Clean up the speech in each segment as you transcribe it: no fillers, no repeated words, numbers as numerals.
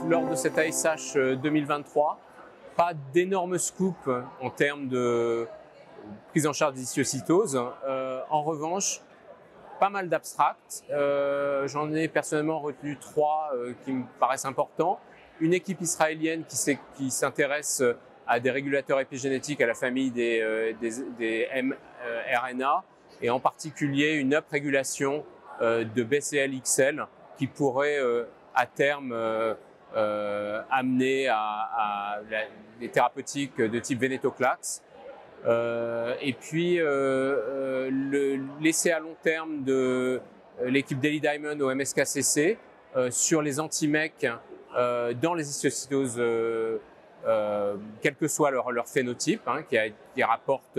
lors de cet ASH 2023, pas d'énormes scoops en termes de prise en charge des histiocytoses. En revanche, pas mal d'abstracts. J'en ai personnellement retenu 3 qui me paraissent importants. Une équipe israélienne qui s'intéresse à des régulateurs épigénétiques à la famille des mRNA et en particulier une uprégulation de BCL-XL qui pourrait à terme amener à des thérapeutiques de type venetoclax. Et puis l'essai à long terme de l'équipe d'Eli Diamond au MSKCC sur les anti-MEC dans les histiocytoses, quel que soit leur phénotype, hein, qui rapporte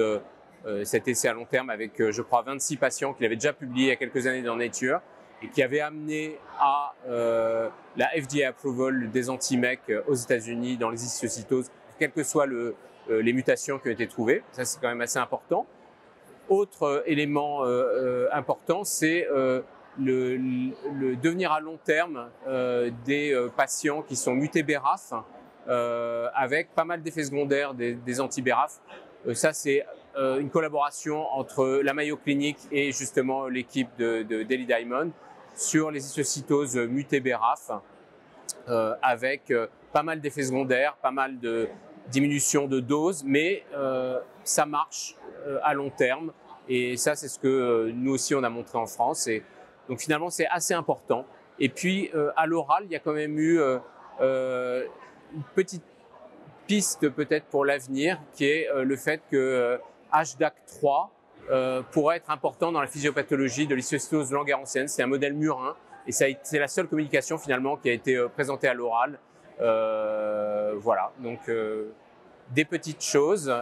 cet essai à long terme avec, je crois, 26 patients qu'il avait déjà publié il y a quelques années dans Nature et qui avait amené à la FDA approval des anti-MEC aux États-Unis dans les histiocytoses, quel que soit les mutations qui ont été trouvées. Ça, c'est quand même assez important. Autre élément important, c'est le devenir à long terme des patients qui sont mutés BRAF avec pas mal d'effets secondaires des anti-BRAF. Ça, c'est une collaboration entre la Mayo Clinic et justement l'équipe d'Eli Diamond sur les histiocytoses mutées BRAF avec pas mal d'effets secondaires, pas mal de diminution de dose, mais ça marche à long terme et ça c'est ce que nous aussi on a montré en France et donc finalement c'est assez important. Et puis à l'oral il y a quand même eu une petite piste peut-être pour l'avenir qui est le fait que HDAC3 pourrait être important dans la physiopathologie de l'histiocytose langerhansienne. C'est un modèle murin et c'est la seule communication finalement qui a été présentée à l'oral. Voilà, donc des petites choses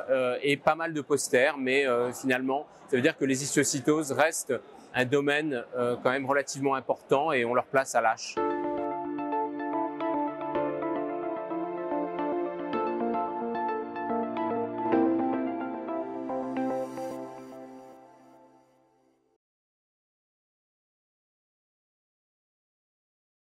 et pas mal de posters, mais finalement, ça veut dire que les histiocytoses restent un domaine quand même relativement important et ont leur place à l'ASH.